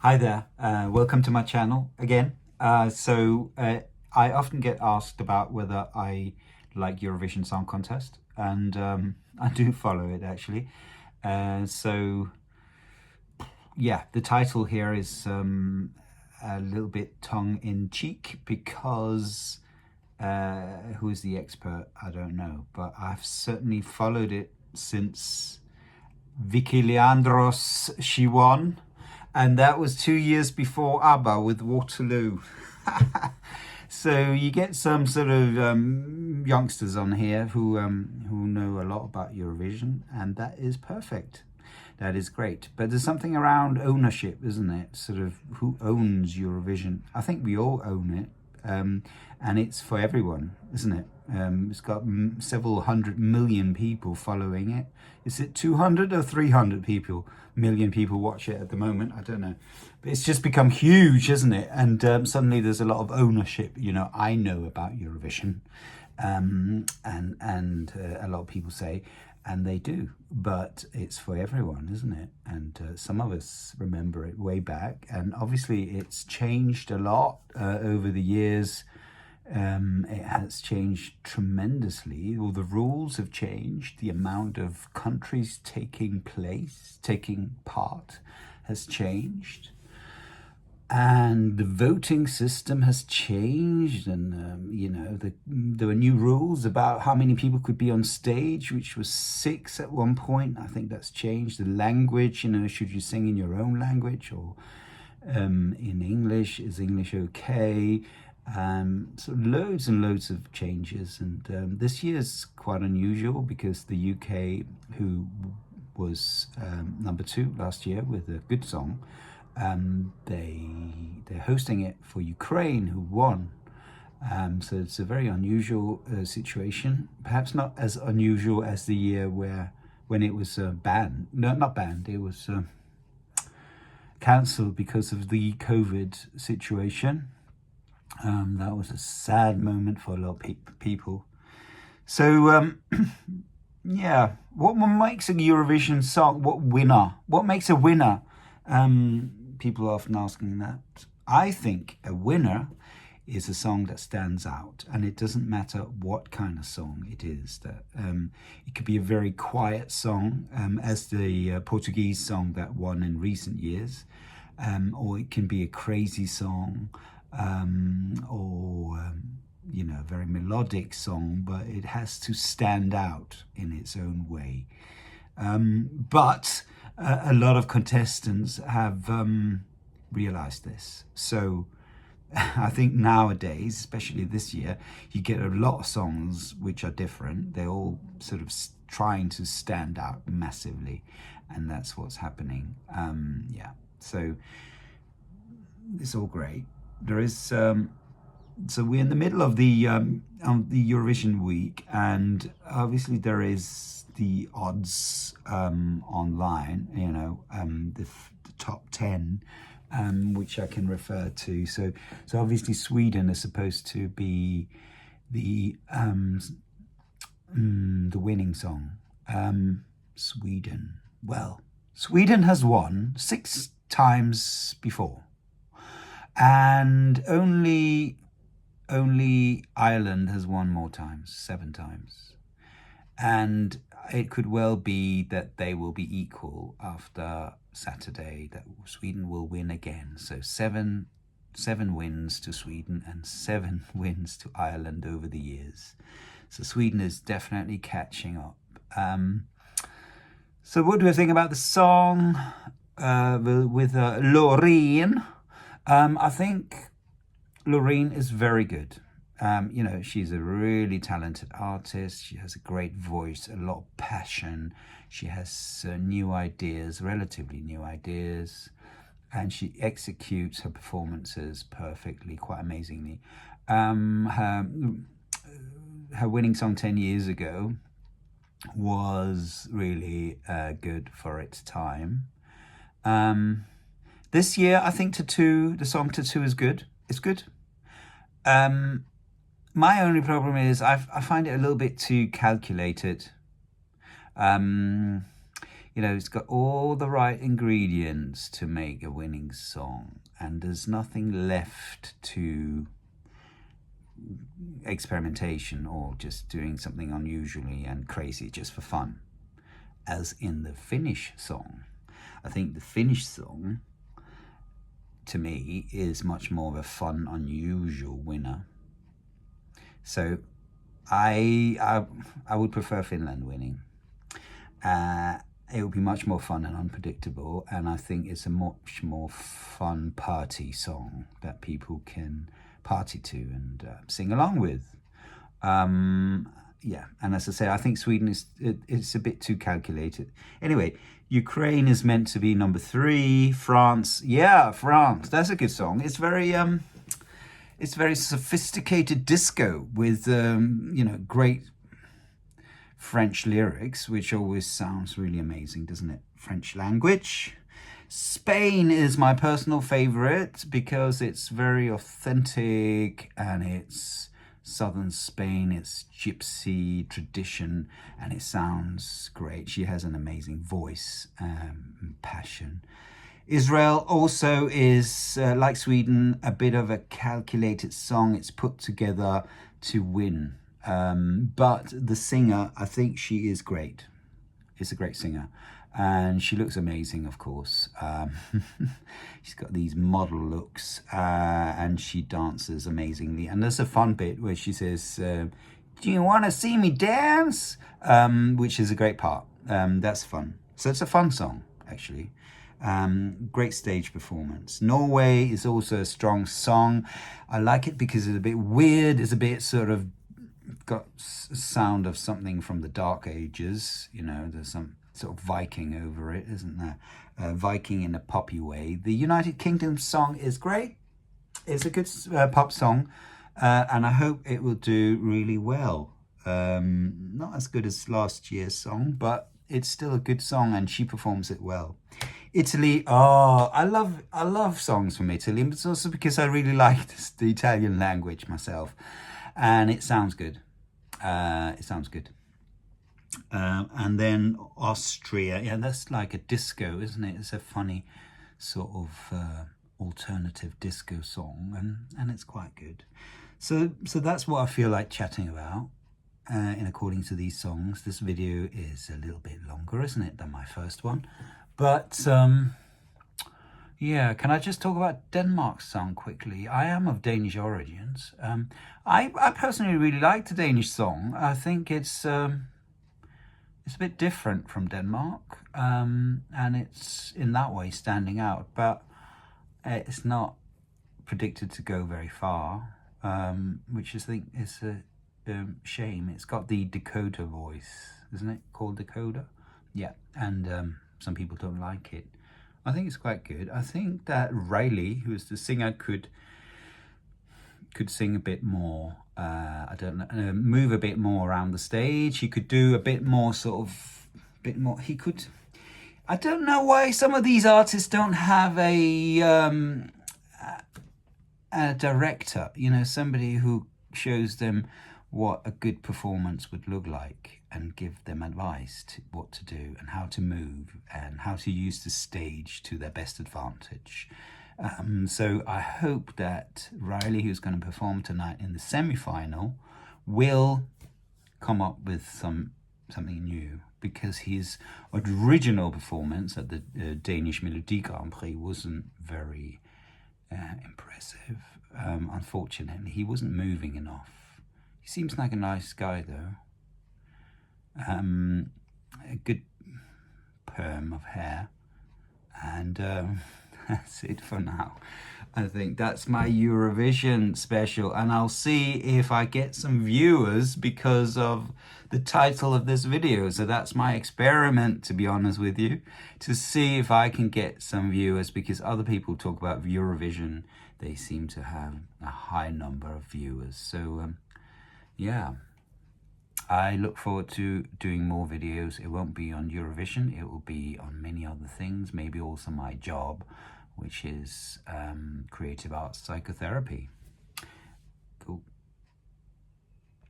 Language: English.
Hi there, welcome to my channel again. I often get asked about whether I like Eurovision Song Contest, and I do follow it actually. So yeah, the title here is a little bit tongue-in-cheek because who is the expert? I don't know, but I've certainly followed it since Vicky Leandros, she won, and that was 2 years before ABBA with Waterloo. So you get some sort of youngsters on here who know a lot about Eurovision, and that is perfect. That is great. But there's something around ownership, isn't it? Sort of who owns Eurovision. I think we all own it, and it's for everyone, isn't it? It's got several hundred million people following it. Is it 200 or 300 million people watch it at the moment? I don't know. But it's just become huge, isn't it? And suddenly there's a lot of ownership. You know, I know about Eurovision, and a lot of people say, and they do, but it's for everyone, isn't it? And some of us remember it way back, and obviously it's changed a lot over the years. It has changed tremendously. All the rules have changed. The amount of countries taking part has changed. And the voting system has changed, and there were new rules about how many people could be on stage, which was 6 at one point. I think that's changed. The language, should you sing in your own language or in English? Is English okay? So loads and loads of changes, and this year's quite unusual because the UK, who was number 2 last year with a good song, they're hosting it for Ukraine, who won. So it's a very unusual situation. Perhaps not as unusual as the year when it was banned. No, not banned. It was cancelled because of the COVID situation. That was a sad moment for a lot of people. So yeah, what makes a Eurovision song? What makes a winner? People are often asking that. I think a winner is a song that stands out, and it doesn't matter what kind of song it is. That it could be a very quiet song, as the Portuguese song that won in recent years, or it can be a crazy song, or a very melodic song, but it has to stand out in its own way. But a lot of contestants have realized this. So I think nowadays, especially this year, you get a lot of songs which are different. They're all sort of trying to stand out massively, and that's what's happening. Yeah, so it's all great. There is so we're in the middle of the Eurovision week, and obviously there is the odds online, the top 10, which I can refer to. So obviously Sweden is supposed to be the winning song. Sweden. Well, Sweden has won 6 times before, and only Ireland has won more times, 7 times. And it could well be that they will be equal after Saturday, that Sweden will win again. So seven wins to Sweden and 7 wins to Ireland over the years. So Sweden is definitely catching up. So what do I think about the song with Loreen? I think Loreen is very good. She's a really talented artist. She has a great voice, a lot of passion. She has new ideas, relatively new ideas, and she executes her performances perfectly, quite amazingly. Her winning song 10 years ago was really good for its time. This year, I think the song Tattoo is good. It's good. My only problem is I find it a little bit too calculated. you know, it's got all the right ingredients to make a winning song, and there's nothing left to experimentation or just doing something unusually and crazy just for fun, as in the Finnish song. I think the Finnish song, to me, is much more of a fun, unusual winner. So I would prefer Finland winning. It would be much more fun and unpredictable, and I think it's a much more fun party song that people can party to and sing along with. Yeah, and as I say, I think Sweden it's a bit too calculated. Anyway, Ukraine is meant to be number 3. France, yeah, France, that's a good song. It's very sophisticated disco with you know, great French lyrics, which always sounds really amazing, doesn't it? French language. Spain is my personal favorite because it's very authentic and it's southern Spain, it's gypsy tradition, and it sounds great. She has an amazing voice and passion. Israel also is, like Sweden, a bit of a calculated song. It's put together to win. But the singer, I think she is great. It's a great singer. And she looks amazing, of course. She's got these model looks, and she dances amazingly. And there's a fun bit where she says, do you want to see me dance? Which is a great part. That's fun. So it's a fun song, actually. Great stage performance. Norway is also a strong song. I like it because it's a bit weird. It's a bit sort of got sound of something from the Dark Ages. You know, there's some sort of Viking over it, isn't there? Viking in a poppy way. The United Kingdom song is great. It's a good pop song, and I hope it will do really well. Not as good as last year's song, but it's still a good song, and she performs it well. Italy, oh, I love songs from Italy, but it's also because I really like the Italian language myself, and it sounds good. And then Austria, yeah, that's like a disco, isn't it? It's a funny sort of alternative disco song, and it's quite good. So that's what I feel like chatting about. In according to these songs, this video is a little bit longer, isn't it, than my first one? But yeah, can I just talk about Denmark's song quickly? I am of Danish origins. I personally really like the Danish song. I think it's a bit different from Denmark, and it's in that way standing out, but it's not predicted to go very far, which I think is a shame. It's got the Dakota voice, isn't it? Called Dakota? Yeah, and some people don't like it. I think it's quite good. I think that Riley, who is the singer, could sing a bit more. I don't know, move a bit more around the stage. He could do a bit more he could. I don't know why some of these artists don't have a director, you know, somebody who shows them what a good performance would look like and give them advice to what to do and how to move and how to use the stage to their best advantage. So I hope that Riley, who's going to perform tonight in the semi-final, will come up with something new, because his original performance at the Danish Melodi Grand Prix wasn't very impressive. Unfortunately, he wasn't moving enough. He seems like a nice guy, though. A good perm of hair, and that's it for now. I think that's my Eurovision special, and I'll see if I get some viewers because of the title of this video. So that's my experiment, to be honest with you, to see if I can get some viewers, because other people talk about Eurovision. They seem to have a high number of viewers. So yeah, I look forward to doing more videos. It won't be on Eurovision, it will be on many other things, maybe also my job, which is creative arts psychotherapy.